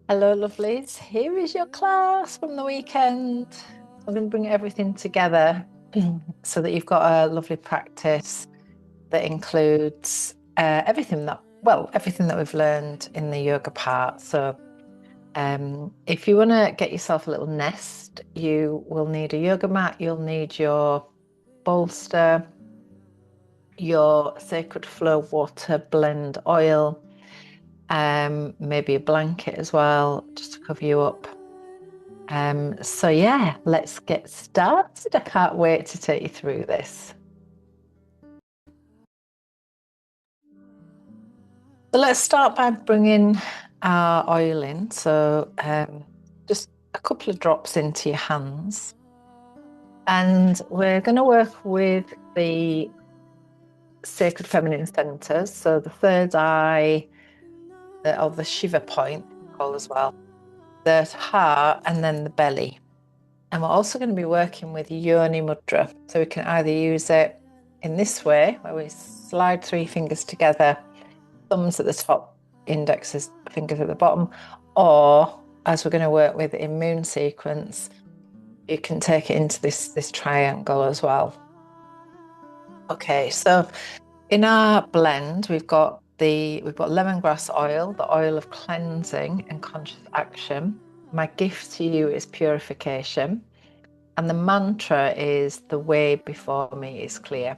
Hello, lovelies. Here is your class from the weekend. I'm going to bring everything together so that you've got a lovely practice that includes everything that we've learned in the yoga part. So, if you want to get yourself a little nest, you will need a yoga mat, you'll need your bolster, your sacred flow water blend oil, maybe a blanket as well, just to cover you up. So yeah, let's get started. I can't wait to take you through this. So let's start by bringing our oil in. So just a couple of drops into your hands. And we're going to work with the sacred feminine centers. So the third eye, or the Shiva point, called as well, the heart, and then the belly. And we're also going to be working with Yoni Mudra. So we can either use it in this way, where we slide three fingers together, thumbs at the top, indexes, fingers at the bottom, or as we're going to work with in moon sequence, you can take it into this triangle as well. Okay, so in our blend, we've got lemongrass oil, the oil of cleansing and conscious action. My gift to you is purification. And the mantra is the way before me is clear.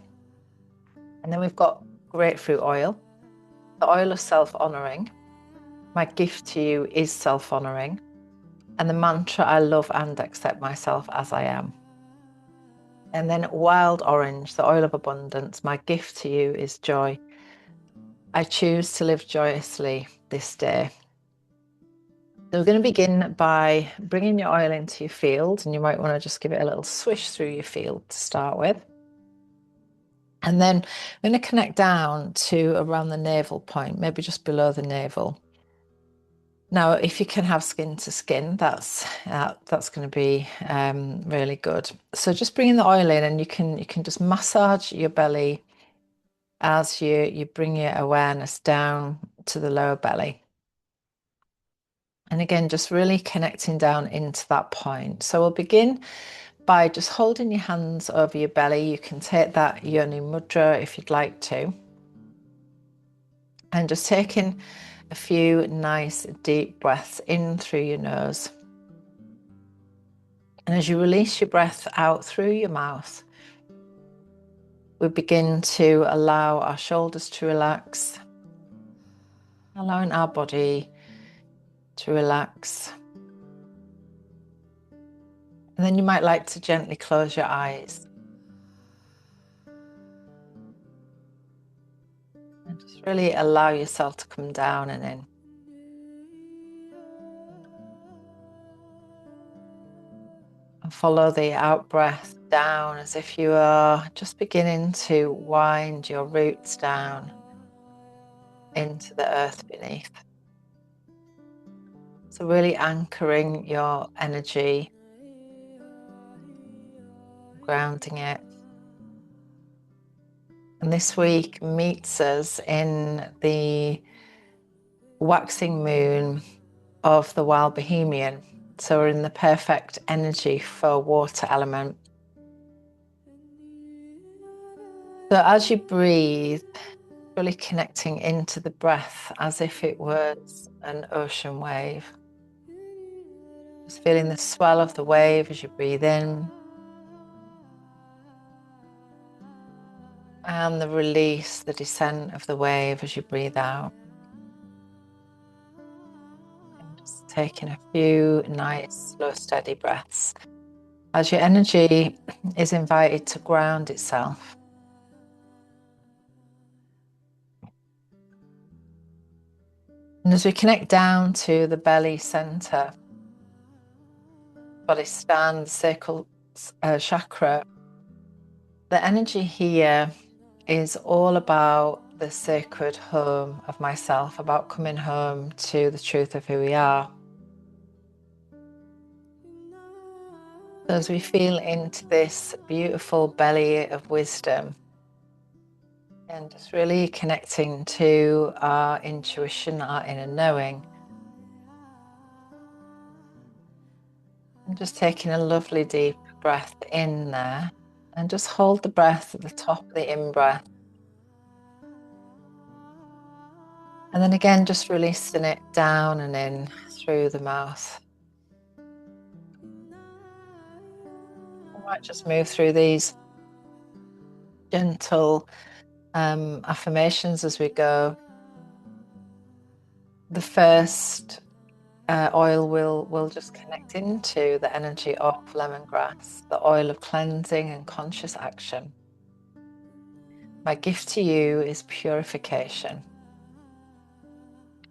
And then we've got grapefruit oil, the oil of self-honoring. My gift to you is self-honoring. And the mantra, I love and accept myself as I am. And then wild orange, the oil of abundance. My gift to you is joy. I choose to live joyously this day. So we're going to begin by bringing your oil into your field, and you might want to just give it a little swish through your field to start with. And then we're going to connect down to around the navel point, maybe just below the navel. Now, if you can have skin to skin, that's going to be really good. So just bringing the oil in, and you can just massage your belly as you bring your awareness down to the lower belly. And again, just really connecting down into that point. So we'll begin by just holding your hands over your belly. You can take that Yoni Mudra if you'd like to. And just taking a few nice deep breaths in through your nose. And as you release your breath out through your mouth, we begin to allow our shoulders to relax, allowing our body to relax. And then you might like to gently close your eyes. And just really allow yourself to come down and in. And follow the out breath down as if you are just beginning to wind your roots down into the earth beneath. So really anchoring your energy, grounding it. And this week meets us in the waxing moon of the wild Bohemian. So we're in the perfect energy for water element. So as you breathe, really connecting into the breath as if it was an ocean wave. Just feeling the swell of the wave as you breathe in. And the release, the descent of the wave as you breathe out. And just taking a few nice, slow, steady breaths as your energy is invited to ground itself. And as we connect down to the belly center, body stand, sacral chakra, the energy here is all about the sacred home of myself, about coming home to the truth of who we are. As we feel into this beautiful belly of wisdom, and just really connecting to our intuition, our inner knowing, And just taking a lovely deep breath in there, and just hold the breath at the top of the in-breath. And then again, just releasing it down and in through the mouth. I might just move through these gentle affirmations as we go. The first oil will just connect into the energy of lemongrass, the oil of cleansing and conscious action. My gift to you is purification,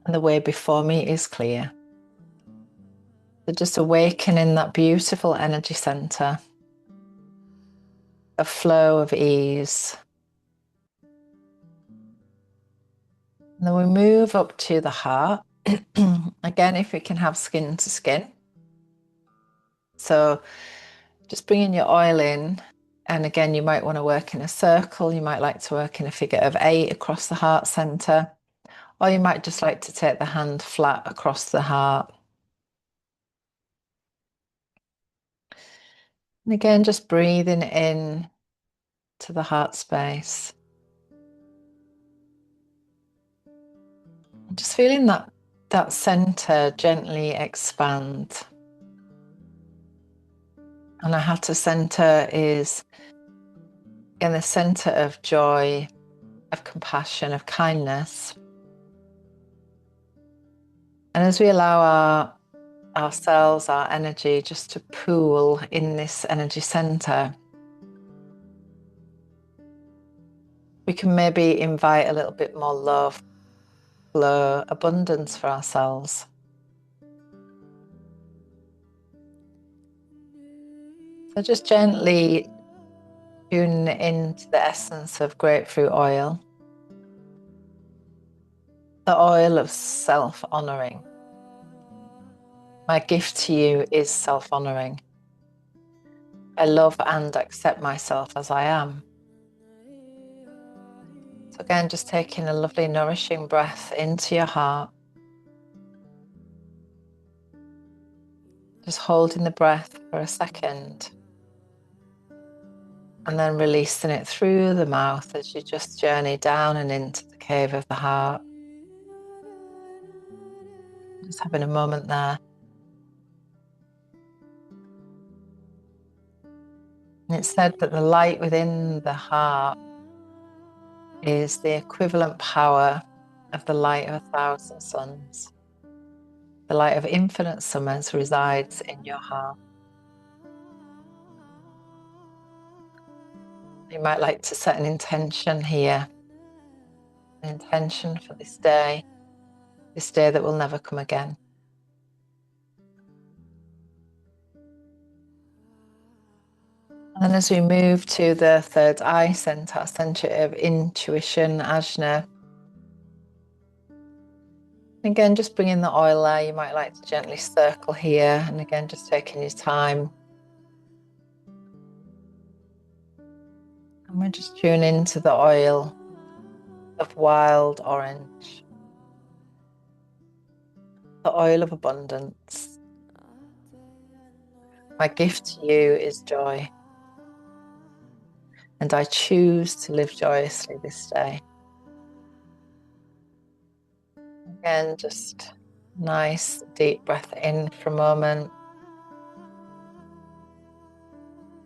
and the way before me is clear. So just awakening that beautiful energy center, a flow of ease. And then we move up to the heart. Again, if we can have skin to skin. So just bringing your oil in. And again, you might want to work in a circle. You might like to work in a figure of 8 across the heart center. Or you might just like to take the hand flat across the heart. And again, just breathing in to the heart space. Just feeling that center gently expand. And our heart center is in the center of joy, of compassion, of kindness. And as we allow ourselves, our energy, just to pool in this energy center, we can maybe invite a little bit more love, flow, abundance for ourselves. So just gently tune into the essence of grapefruit oil, the oil of self-honoring. My gift to you is self-honoring. I love and accept myself as I am. So again, just taking a lovely nourishing breath into your heart. Just holding the breath for a second. And then releasing it through the mouth as you just journey down and into the cave of the heart. Just having a moment there. And it's said that the light within the heart is the equivalent power of the light of 1,000 suns. The light of infinite summers resides in your heart. You might like to set an intention here, an intention for this day that will never come again. And as we move to the third eye center, our center of intuition, ajna. Again, just bringing the oil there. You might like to gently circle here. And again, just taking your time. And we're just tuning into the oil of wild orange, the oil of abundance. My gift to you is joy. And I choose to live joyously this day. Again, just nice deep breath in for a moment.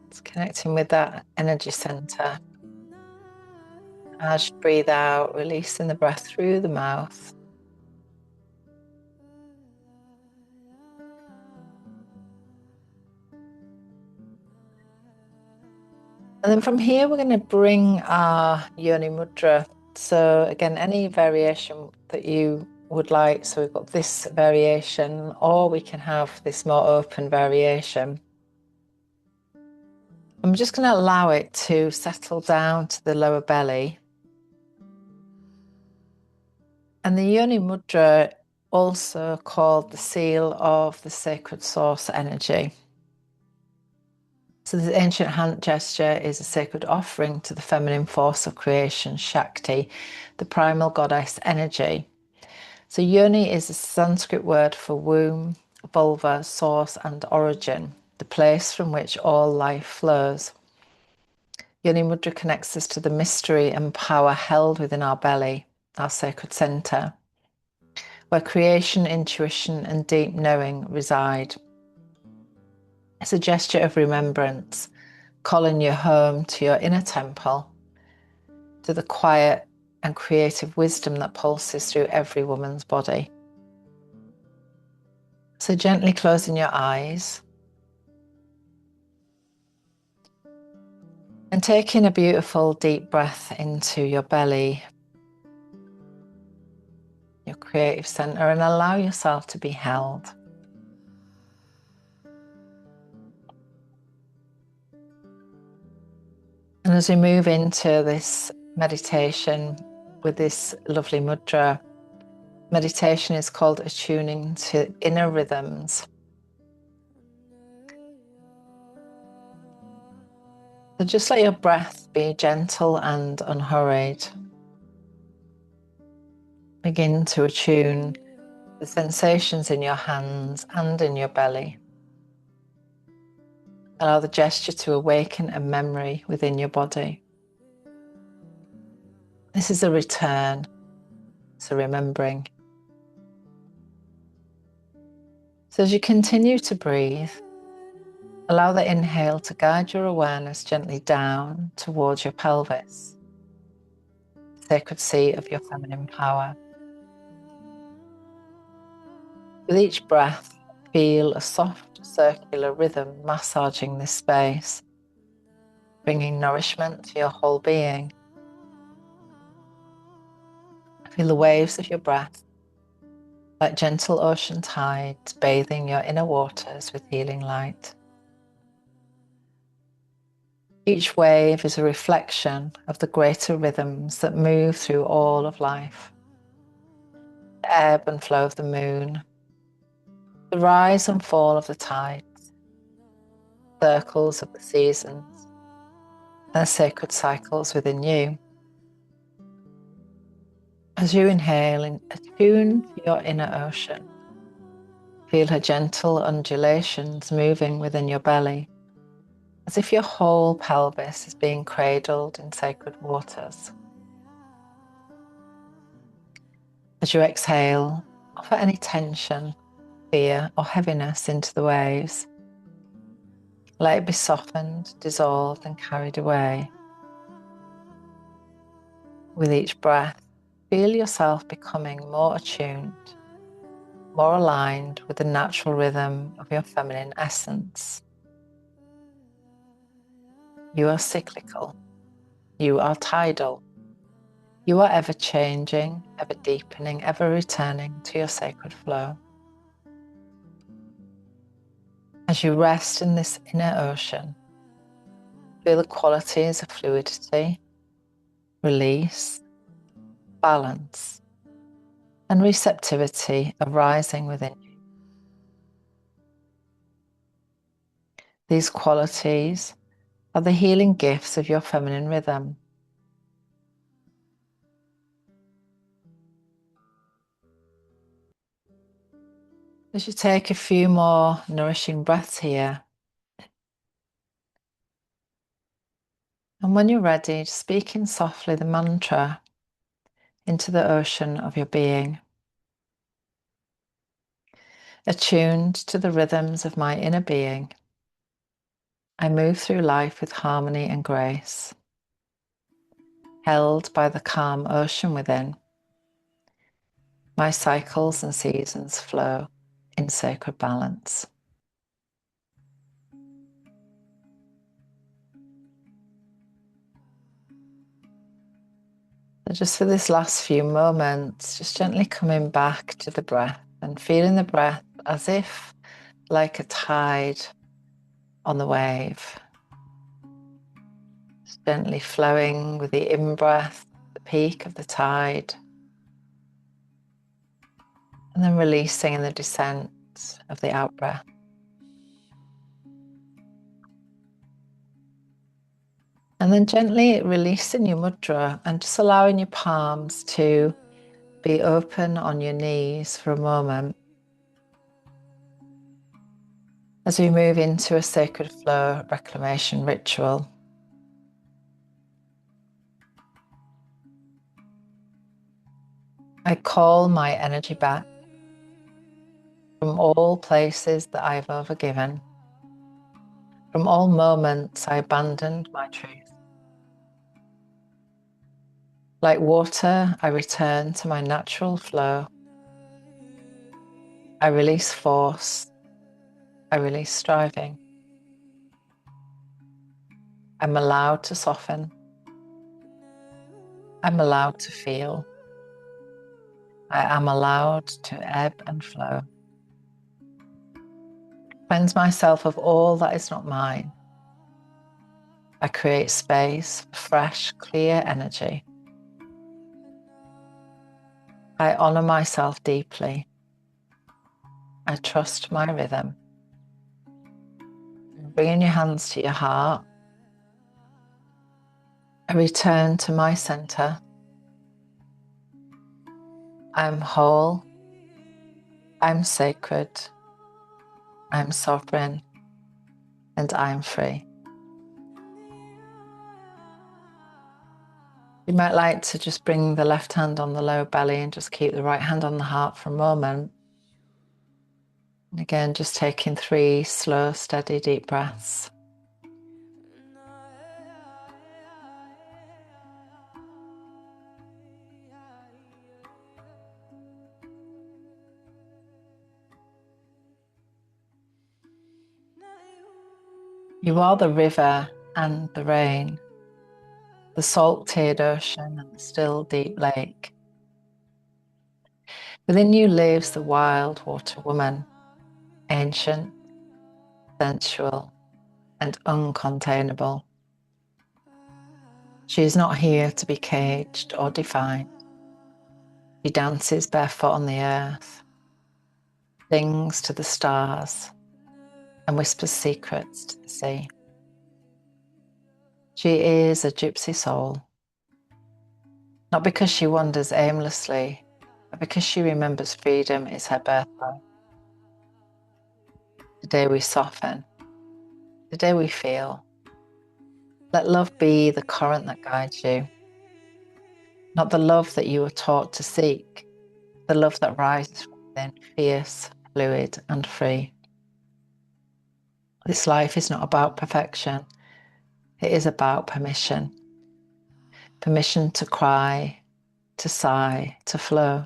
It's connecting with that energy center. As you breathe out, releasing the breath through the mouth. And then from here, we're going to bring our Yoni Mudra. So again, any variation that you would like. So we've got this variation, or we can have this more open variation. I'm just going to allow it to settle down to the lower belly. And the Yoni Mudra, also called the seal of the sacred source energy. So the ancient hand gesture is a sacred offering to the feminine force of creation, Shakti, the primal goddess energy. So Yoni is a Sanskrit word for womb, vulva, source, and origin, the place from which all life flows. Yoni Mudra connects us to the mystery and power held within our belly, our sacred center, where creation, intuition, and deep knowing reside. It's a gesture of remembrance, calling you home to your inner temple, to the quiet and creative wisdom that pulses through every woman's body. So gently closing your eyes and taking a beautiful deep breath into your belly, your creative center, and allow yourself to be held. And as we move into this meditation with this lovely mudra, meditation is called attuning to inner rhythms. So just let your breath be gentle and unhurried. Begin to attune the sensations in your hands and in your belly. Allow the gesture to awaken a memory within your body. This is a return, it's a remembering. So as you continue to breathe, allow the inhale to guide your awareness gently down towards your pelvis, the sacred seat of your feminine power. With each breath, feel a soft circular rhythm massaging this space, bringing nourishment to your whole being. Feel the waves of your breath like gentle ocean tides bathing your inner waters with healing light. Each wave is a reflection of the greater rhythms that move through all of life. The ebb and flow of the moon, the rise and fall of the tides, circles of the seasons, and the sacred cycles within you. As you inhale, attune to your inner ocean. Feel her gentle undulations moving within your belly, as if your whole pelvis is being cradled in sacred waters. As you exhale, offer any tension, fear, or heaviness into the waves. Let it be softened, dissolved, and carried away. With each breath, feel yourself becoming more attuned, more aligned with the natural rhythm of your feminine essence. You are cyclical. You are tidal. You are ever changing, ever deepening, ever returning to your sacred flow. As you rest in this inner ocean, feel the qualities of fluidity, release, balance, and receptivity arising within you. These qualities are the healing gifts of your feminine rhythm. As you take a few more nourishing breaths here, and when you're ready, speak in softly the mantra into the ocean of your being. Attuned to the rhythms of my inner being, I move through life with harmony and grace. Held by the calm ocean within, my cycles and seasons flow in sacred balance. So just for this last few moments, just gently coming back to the breath and feeling the breath as if like a tide on the wave. Just gently flowing with the in-breath, the peak of the tide, and then releasing in the descent of the out-breath. And then gently releasing your mudra and just allowing your palms to be open on your knees for a moment. As we move into a sacred flow reclamation ritual, I call my energy back from all places that I've overgiven, from all moments I abandoned my truth. Like water, I return to my natural flow. I release force. I release striving. I'm allowed to soften. I'm allowed to feel. I am allowed to ebb and flow. Cleanse myself of all that is not mine. I create space for fresh, clear energy. I honor myself deeply. I trust my rhythm. Bringing your hands to your heart. I return to my center. I'm whole. I'm sacred. I'm sovereign. And I'm free. You might like to just bring the left hand on the lower belly and just keep the right hand on the heart for a moment. And again, just taking 3 slow, steady, deep breaths. You are the river and the rain, the salt-tiered ocean and the still deep lake. Within you lives the wild water woman, ancient, sensual, and uncontainable. She is not here to be caged or defined. She dances barefoot on the earth, sings to the stars, and whispers secrets to the sea. She is a gypsy soul, not because she wanders aimlessly, but because she remembers freedom is her birthright. Today we soften, today we feel. Let love be the current that guides you, not the love that you were taught to seek, the love that rises from within, fierce, fluid, and free. This life is not about perfection. It is about permission. Permission to cry, to sigh, to flow.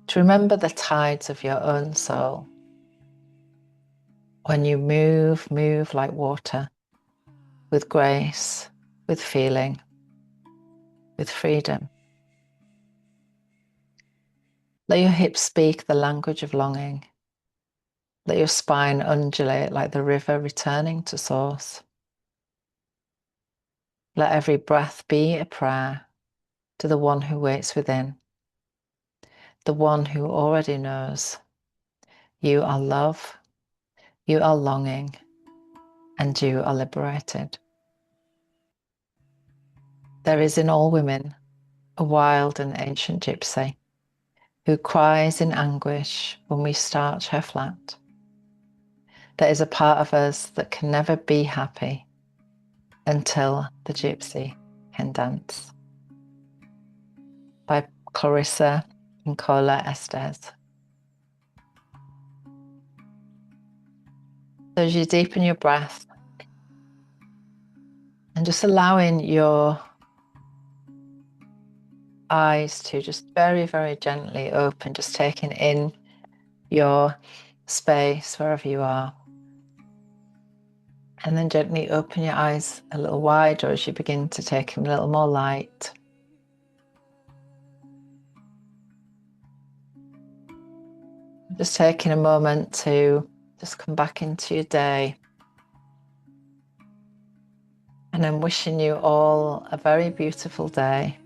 To remember the tides of your own soul. When you move like water, with grace, with feeling, with freedom. Let your hips speak the language of longing. Let your spine undulate like the river returning to source. Let every breath be a prayer to the one who waits within, the one who already knows. You are love, you are longing, and you are liberated. There is in all women a wild and ancient gypsy who cries in anguish when we starch her flat. There is a part of us that can never be happy until the gypsy can dance. By Clarissa Nicola Estes. So as you deepen your breath and just allowing your eyes to just very, very gently open, just taking in your space wherever you are. And then gently open your eyes a little wider as you begin to take in a little more light. Just taking a moment to just come back into your day. And I'm wishing you all a very beautiful day.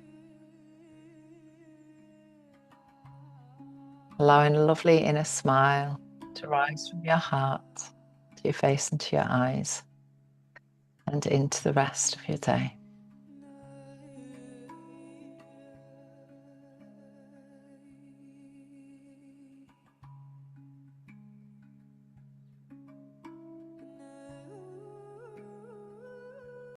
Allowing a lovely inner smile to rise from your heart, to your face and to your eyes, and into the rest of your day.